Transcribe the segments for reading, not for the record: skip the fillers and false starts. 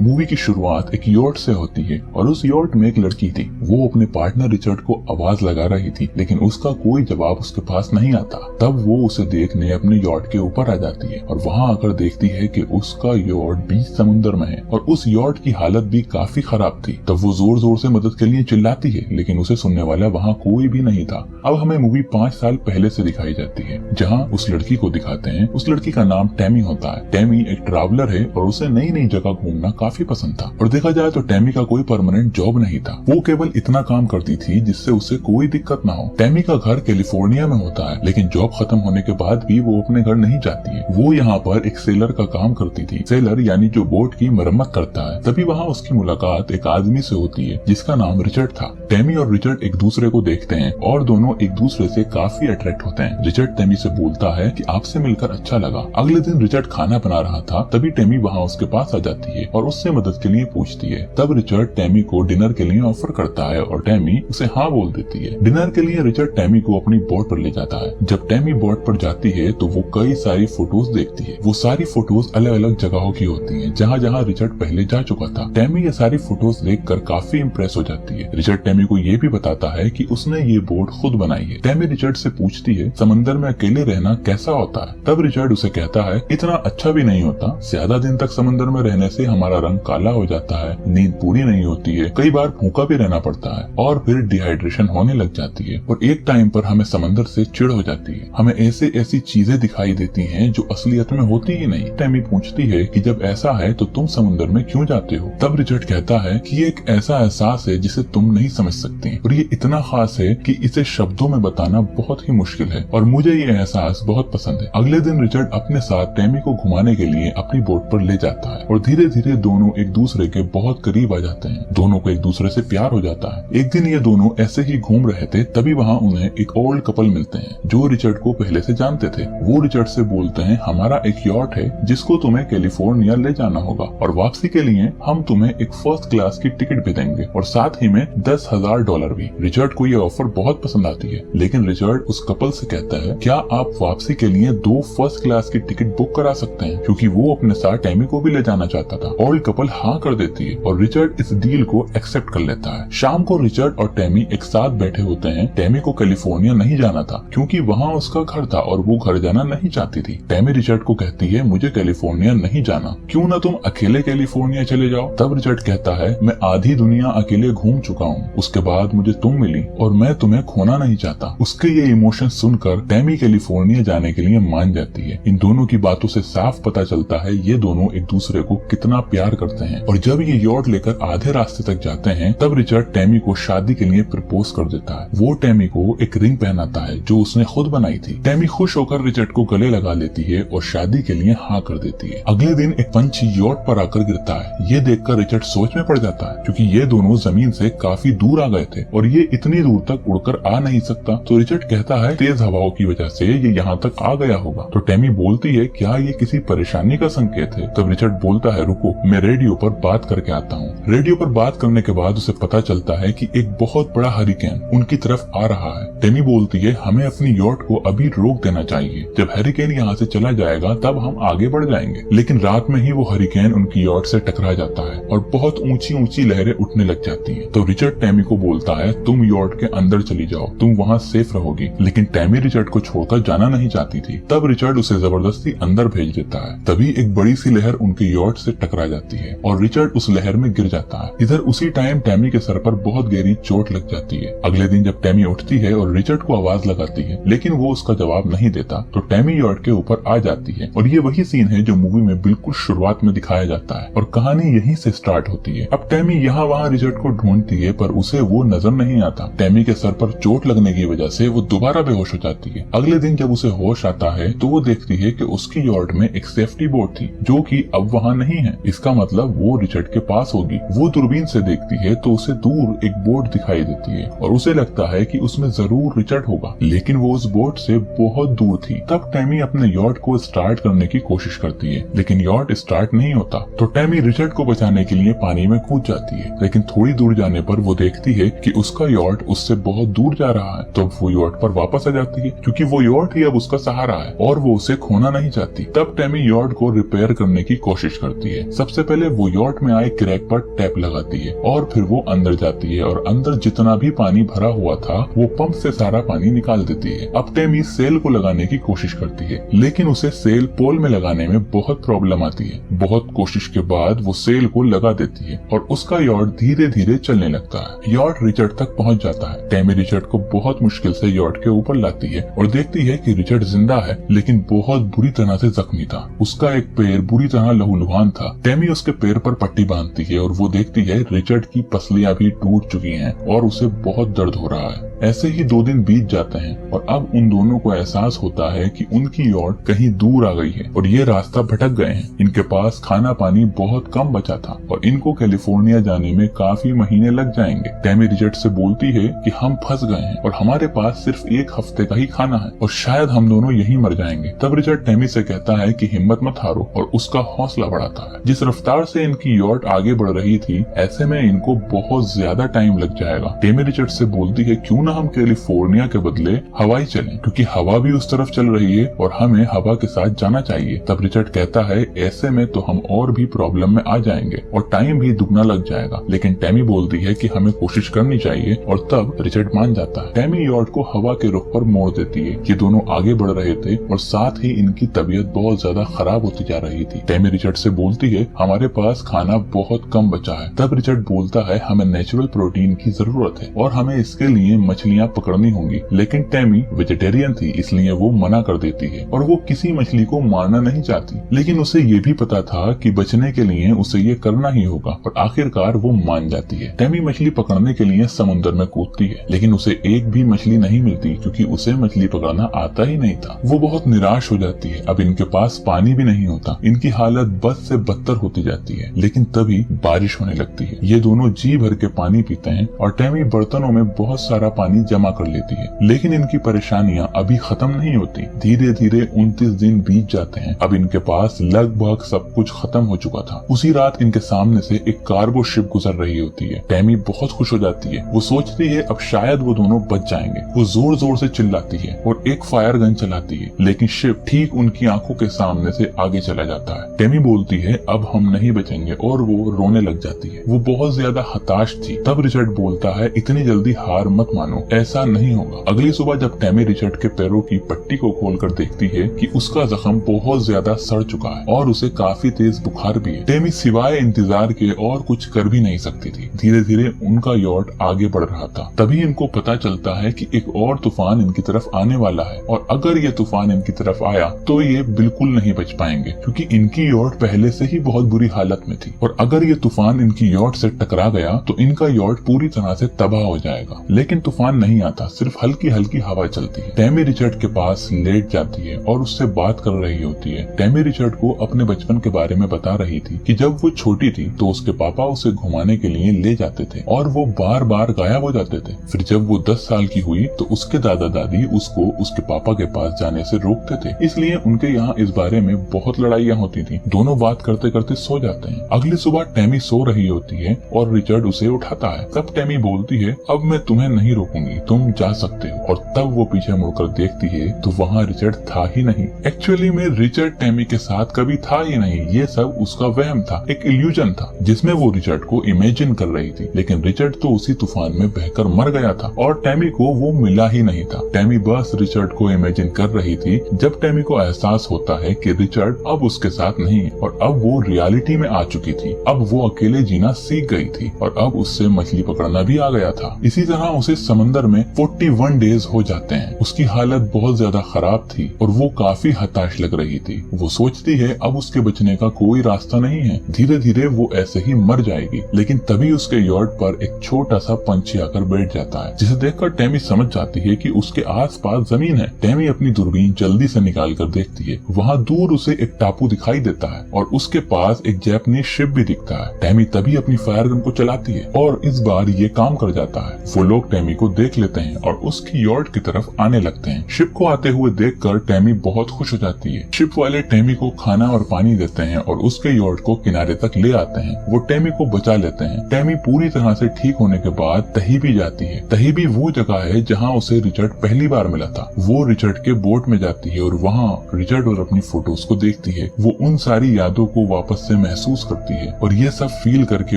Movie की शुरुआत एक यॉट से होती है और उस यॉट में एक लड़की थी। वो अपने पार्टनर रिचर्ड को आवाज लगा रही थी, लेकिन उसका कोई जवाब उसके पास नहीं आता। तब वो उसे देखने अपने यॉट के ऊपर आ जाती है और वहाँ आकर देखती है कि उसका यॉट बीच समुद्र में है और उस यॉट की हालत भी काफी खराब थी। तब वो जोर जोर से मदद के लिए चिल्लाती है, लेकिन उसे सुनने वाला वहाँ कोई भी नहीं था। अब हमें मूवी 5 साल पहले से दिखाई जाती है, जहाँ उस लड़की को दिखाते हैं। उस लड़की का नाम टैमी होता है। टैमी एक ट्रैवलर है और उसे नई नई जगह घूमना काफी पसंद था। और देखा जाए तो टैमी का कोई परमानेंट जॉब नहीं था। वो केवल इतना काम करती थी जिससे उसे कोई दिक्कत ना हो। टैमी का घर कैलिफोर्निया में होता है, लेकिन जॉब खत्म होने के बाद भी वो अपने घर नहीं जाती है। वो यहाँ पर एक सेलर का काम करती थी। सेलर यानी जो बोट की मरम्मत करता है। तभी वहाँ उसकी मुलाकात एक आदमी से होती है जिसका नाम रिचर्ड था। टैमी और रिचर्ड एक दूसरे को देखते हैं और दोनों एक दूसरे से काफी अट्रैक्ट होते हैं। रिचर्ड टैमी से बोलता है कि आपसे मिलकर अच्छा लगा। अगले दिन रिचर्ड खाना बना रहा था, तभी टैमी वहाँ उसके पास आ जाती है और उससे मदद के लिए पूछती है। तब रिचर्ड टैमी को डिनर के लिए ऑफर करता है और टैमी उसे हाँ बोल देती है। डिनर के लिए रिचर्ड टैमी को अपनी बोट पर ले जाता है। जब टैमी बोट पर जाती है तो वो कई सारी फोटोज देखती है। वो सारी फोटोज अलग अलग जगहों की होती है, जहाँ जहाँ रिचर्ड पहले जा चुका था। टैमी ये सारी फोटोज देखकर काफी इम्प्रेस हो जाती है। रिचर्ड टैमी को ये भी बताता है कि उसने ये बोट खुद बनाई है। टैमी रिचर्ड से पूछती है समंदर में अकेले रहना कैसा होता है। तब रिचर्ड उसे कहता है इतना अच्छा भी नहीं होता। ज्यादा दिन तक समंदर में रहने से हमारा रंग काला हो जाता है, नींद पूरी नहीं होती है, कई बार भूखा भी रहना पड़ता है और फिर डिहाइड्रेशन होने लग जाती है और एक टाइम पर हमें समंदर से चिढ़ हो जाती है। हमें ऐसी चीजें दिखाई देती हैं जो असलियत में होती ही नहीं। टैमी पूछती है कि जब ऐसा है तो तुम समुद्र में क्यों जाते हो। तब रिचर्ड कहता है कि ये एक ऐसा एहसास है जिसे तुम नहीं समझ सकती और ये इतना खास है कि इसे शब्दों में बताना बहुत ही मुश्किल है और मुझे ये एहसास बहुत पसंद है। अगले दिन रिचर्ड अपने साथ टैमी को घुमाने के लिए अपनी बोट पर ले जाता है और धीरे धीरे दोनों एक दूसरे के बहुत करीब आ जाते हैं। दोनों को एक दूसरे से प्यार हो जाता है। एक दिन ये दोनों ऐसे ही घूम रहे थे, तभी वहाँ उन्हें एक ओल्ड कपल मिलते हैं जो रिचर्ड को पहले से जानते थे। वो रिचर्ड से बोलते हैं हमारा एक यॉट है जिसको तुम्हें कैलिफोर्निया ले जाना होगा और वापसी के लिए हम तुम्हें एक फर्स्ट क्लास की टिकट भी देंगे और साथ ही में $10,000 भी। रिचर्ड को ये ऑफर बहुत पसंद आती है, लेकिन रिचर्ड उस कपल से कहता है क्या आप वापसी के लिए 2 फर्स्ट क्लास की टिकट बुक करा सकते हैं, क्योंकि वो अपने साथ टैमी को भी ले जाना चाहता था। ओल्ड कपल हाँ कर देती है और रिचर्ड इस डील को एक्सेप्ट कर लेता है। शाम को रिचर्ड और टैमी एक साथ बैठे होते हैं। टैमी को कैलिफोर्निया नहीं जाना था क्योंकि वहाँ उसका घर था और वो घर जाना नहीं चाहती थी। टैमी रिचर्ड को कहती है मुझे कैलिफोर्निया नहीं जाना, क्यों ना तुम अकेले कैलिफोर्निया चले जाओ। तब रिचर्ड कहता है मैं आधी दुनिया अकेले घूम चुका हूँ, उसके बाद मुझे तुम मिली और मैं तुम्हें खोना नहीं चाहता। उसके ये इमोशन सुनकर टैमी कैलिफोर्निया जाने के लिए मान जाती है। इन दोनों की बातों से साफ पता चलता है ये दोनों एक दूसरे को कितना प्यार करते हैं। और जब ये यॉट लेकर आधे रास्ते तक जाते हैं तब रिचर्ड टैमी को शादी के लिए प्रपोज कर देता है। वो टैमी को एक रिंग पहनाता है जो उसने खुद बनाई थी। टैमी खुश होकर रिचर्ड को गले लगा लेती है और शादी के लिए हाँ कर देती है। अगले दिन एक पंछी यॉट पर आकर गिरता है। ये देखकर रिचर्ड सोच में पड़ जाता है क्योंकि ये दोनों जमीन से काफी दूर आ गए थे और ये इतनी दूर तक उड़कर आ नहीं सकता। तो रिचर्ड कहता है तेज हवाओं की वजह से ये यहाँ तक आ गया होगा। तो टैमी बोलती है क्या ये किसी परेशानी का संकेत है। तब रिचर्ड बोलता है रुको मैं रेडियो पर बात करके आता हूँ। रेडियो पर बात करने के बाद उसे पता चलता है कि एक बहुत बड़ा हरिकेन उनकी तरफ आ रहा है। टैमी बोलती है हमें अपनी यॉट को अभी रोक देना चाहिए, जब हरिकेन यहाँ से चला जाएगा तब हम आगे बढ़ जाएंगे। लेकिन रात में ही वो हरिकेन उनकी यॉट से टकरा जाता है और बहुत ऊंची ऊंची लहरें उठने लग जाती हैं। तो रिचर्ड टैमी को बोलता है तुम यॉट के अंदर चली जाओ, तुम वहाँ सेफ रहोगी। लेकिन टैमी रिचर्ड को छोड़कर जाना नहीं चाहती थी। तब रिचर्ड उसे जबरदस्ती अंदर भेज देता है। तभी एक बड़ी सी लहर उनके यॉट से टकरा जाती है और रिचर्ड उस लहर में गिर जाता है। इधर उसी टाइम टैमी के सर पर बहुत गहरी चोट लग जाती है। अगले दिन जब टैमी उठती है और रिचर्ड को आवाज लगाती है, लेकिन वो उसका जवाब नहीं देता, तो टैमी यॉट के ऊपर आ जाती है और ये वही सीन है जो मूवी में बिल्कुल शुरुआत में दिखाया जाता है और कहानी यहीं से स्टार्ट होती है। अब टैमी यहाँ वहाँ रिचर्ड को ढूंढती है पर उसे वो नजर नहीं आता। टैमी के सर पर चोट लगने की वजह से वो दोबारा बेहोश हो जाती है। अगले दिन जब उसे होश आता है तो वो देखती है कि उसकी यॉट में एक सेफ्टी बोट थी जो कि अब वहाँ नहीं है। इसका मतलब वो रिचर्ड के पास होगी। वो दूरबीन से देखती है तो उसे दूर एक बोट दिखाई देती है और उसे लगता है कि उसमें जरूर रिचर्ड होगा, लेकिन वो उस बोट से बहुत दूर थी। तब टैमी अपने यॉट को स्टार्ट करने की कोशिश करती है, लेकिन यॉट स्टार्ट नहीं होता। तो टैमी रिचर्ड को बचाने के लिए पानी में कूद जाती है, लेकिन थोड़ी दूर जाने पर वो देखती है कि उसका यॉट उससे बहुत दूर जा रहा है। तो वो यॉट पर वापस आ जाती है क्योंकि वो यॉट ही अब उसका सहारा है और वो उसे खोना नहीं चाहती। तब टैमी यॉट को रिपेयर करने की कोशिश करती है। सबसे पहले वो यॉट में आए क्रैक पर टैप लगाती है और फिर वो अंदर जाती है और अंदर जितना भी पानी भरा हुआ था वो पंप से सारा पानी निकाल देती है। अब टेमी सेल को लगाने की कोशिश करती है, लेकिन उसे सेल पोल में लगाने में बहुत प्रॉब्लम आती है। बहुत कोशिश के बाद वो सेल को लगा देती है और उसका यॉट धीरे धीरे चलने लगता है। यॉट रिचर्ड तक पहुंच जाता है। टेमी रिचर्ड को बहुत मुश्किल से यॉट के ऊपर लाती है और देखती है कि रिचर्ड जिंदा है, लेकिन बहुत बुरी तरह से जख्मी था। उसका एक पैर बुरी तरह लहूलुहान था। टेमी उसके पैर पर पट्टी बांधती है और वो देखती है रिचर्ड की पसलियां भी टूट चुकी हैं और उसे बहुत दर्द हो रहा है। ऐसे ही 2 दिन बीत जाते हैं और अब उन दोनों को एहसास होता है कि उनकी यॉट कहीं दूर आ गई है और ये रास्ता भटक गए हैं। इनके पास खाना पानी बहुत कम बचा था और इनको कैलिफोर्निया जाने में काफी महीने लग जाएंगे। टेमी रिचर्ड से बोलती है कि हम फंस गए हैं और हमारे पास सिर्फ 1 हफ्ते का ही खाना है और शायद हम दोनों यहीं मर जाएंगे। तब रिचर्ड टेमी से कहता है कि हिम्मत मत हारो और उसका हौसला बढ़ाता है। जिस रफ्तार से इनकी यॉट आगे बढ़ रही थी, ऐसे में इनको बहुत ज्यादा टाइम लग जाएगा। टेमी रिचर्ड से बोलती है क्यों हम कैलिफोर्निया के बदले हवाई चलें, क्योंकि हवा भी उस तरफ चल रही है और हमें हवा के साथ जाना चाहिए। तब रिचर्ड कहता है ऐसे में तो हम और भी प्रॉब्लम में आ जाएंगे और टाइम भी दुगना लग जाएगा, लेकिन टेमी बोलती है कि हमें कोशिश करनी चाहिए और तब रिचर्ड मान जाता है। टेमी यॉट को हवा के रुख पर मोड़ देती है। ये दोनों आगे बढ़ रहे थे और साथ ही इनकी तबीयत बहुत ज्यादा खराब होती जा रही थी। टेमी रिचर्ड से बोलती है हमारे पास खाना बहुत कम बचा है। तब रिचर्ड बोलता है हमें नेचुरल प्रोटीन की जरूरत है और हमें इसके लिए मछलियाँ पकड़नी होंगी, लेकिन टेमी वेजिटेरियन थी इसलिए वो मना कर देती है और वो किसी मछली को मारना नहीं चाहती, लेकिन उसे ये भी पता था कि बचने के लिए उसे ये करना ही होगा और आखिरकार वो मान जाती है। टेमी मछली पकड़ने के लिए समुद्र में कूदती है, लेकिन उसे एक भी मछली नहीं मिलती क्योंकि उसे मछली पकड़ना आता ही नहीं था। वो बहुत निराश हो जाती है। अब इनके पास पानी भी नहीं होता। इनकी हालत बद से बदतर होती जाती है, लेकिन तभी बारिश होने लगती है। ये दोनों जी भर के पानी पीते हैं और टेमी बर्तनों में बहुत सारा पानी जमा कर लेती है, लेकिन इनकी परेशानियां अभी खत्म नहीं होती। धीरे धीरे 29 दिन बीत जाते हैं। अब इनके पास लगभग सब कुछ खत्म हो चुका था। उसी रात इनके सामने से एक कार्गो शिप गुजर रही होती है। टेमी बहुत खुश हो जाती है। वो सोचती है अब शायद वो दोनों बच जाएंगे। वो जोर जोर से चिल्लाती है और एक फायर गन चलाती है, लेकिन शिप ठीक उनकी आंखों के सामने से आगे चला जाता है। टेमी बोलती है अब हम नहीं बचेंगे और वो रोने लग जाती है। वो बहुत ज्यादा हताश थी। तब रिचर्ड बोलता है इतनी जल्दी हार मत मानो, ऐसा नहीं होगा। अगली सुबह जब टेमी रिचर्ड के पैरों की पट्टी को खोलकर देखती है कि उसका जख्म बहुत ज्यादा सड़ चुका है और उसे काफी तेज बुखार भी है। टेमी सिवाय इंतजार के और कुछ कर भी नहीं सकती थी। धीरे धीरे उनका यॉट आगे बढ़ रहा था। तभी इनको पता चलता है कि एक और तूफान इनकी तरफ आने वाला है और अगर ये तूफान इनकी तरफ आया तो ये बिल्कुल नहीं बच पाएंगे, क्योंकि इनकी यॉट पहले से ही बहुत बुरी हालत में थी और अगर ये तूफान इनकी यॉट से टकरा गया तो इनका यॉट पूरी तरह से तबाह हो जाएगा। लेकिन तूफान नहीं आता, सिर्फ हल्की हल्की हवा चलती है। टेमी रिचर्ड के पास लेट जाती है और उससे बात कर रही होती है। टेमी रिचर्ड को अपने बचपन के बारे में बता रही थी कि जब वो छोटी थी तो उसके पापा उसे घुमाने के लिए ले जाते थे और वो बार बार गायब हो जाते थे। फिर जब वो 10 साल की हुई तो उसके दादा दादी उसको उसके पापा के पास जाने से रोकते थे, इसलिए उनके यहाँ इस बारे में बहुत लड़ाइयाँ होती थी। दोनों बात करते करते सो जाते हैं। अगली सुबह टेमी सो रही होती है और रिचर्ड उसे उठाता है। तब टेमी बोलती है अब मैं तुम्हें नहीं रोकूंगी, तुम जा सकते हो। और तब वो पीछे मुड़कर देखती है तो वहाँ रिचर्ड था ही नहीं। एक्चुअली में रिचर्ड टेमी के साथ कभी था ही नहीं। ये सब उसका वहम था, एक इल्यूजन था जिसमें वो रिचर्ड को इमेजिन कर रही थी। लेकिन रिचर्ड तो उसी तूफान में बहकर मर गया था और टेमी को वो मिला ही नहीं था। टेमी बस रिचर्ड को इमेजिन कर रही थी। जब टेमी को एहसास होता है कि रिचर्ड अब उसके साथ नहीं है और अब वो रियलिटी में आ चुकी थी, अब वो अकेले जीना सीख गई थी और अब उससे मछली पकड़ना भी आ गया था। इसी तरह उसे समंदर में 41 डेज हो जाते हैं। उसकी हालत बहुत ज्यादा खराब थी और वो काफी हताश लग रही थी। वो सोचती है अब उसके बचने का कोई रास्ता नहीं है, धीरे धीरे वो ऐसे ही मर जाएगी। लेकिन तभी उसके यॉट पर एक छोटा सा पंछी आकर बैठ जाता है, जिसे देखकर टेमी समझ जाती है कि उसके आसपास जमीन है। टेमी अपनी दूरबीन जल्दी से निकाल कर देखती है। वहाँ दूर उसे एक टापू दिखाई देता है और उसके पास एक जापानीज शिप भी दिखता है। टेमी तभी अपनी फायर गन को चलाती है और इस बार ये काम कर जाता है। वो लोग टेमी को को देख लेते हैं और उसकी यॉर्ट की तरफ आने लगते हैं। शिप को आते हुए देखकर टैमी बहुत खुश हो जाती है। शिप वाले टैमी को खाना और पानी देते हैं और उसके यॉर्ट को किनारे तक ले आते हैं। वो टैमी को बचा लेते हैं। टैमी पूरी तरह से ठीक होने के बाद तहीबी जाती है। तहीबी वो जगह है जहाँ उसे रिचर्ड पहली बार मिला था। वो रिचर्ड के बोट में जाती है और वहाँ रिचर्ड और अपनी फोटोज को देखती है। वो उन सारी यादों को वापस से महसूस करती है और ये सब फील करके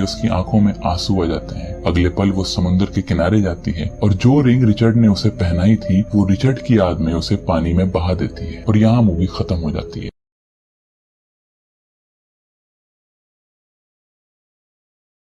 उसकी आंखों में आंसू आ जाते हैं। अगले पल वो समुद्र के किनारे जाती है और जो रिंग रिचर्ड ने उसे पहनाई थी वो रिचर्ड की याद में उसे पानी में बहा देती है और यहाँ मूवी खत्म हो जाती है।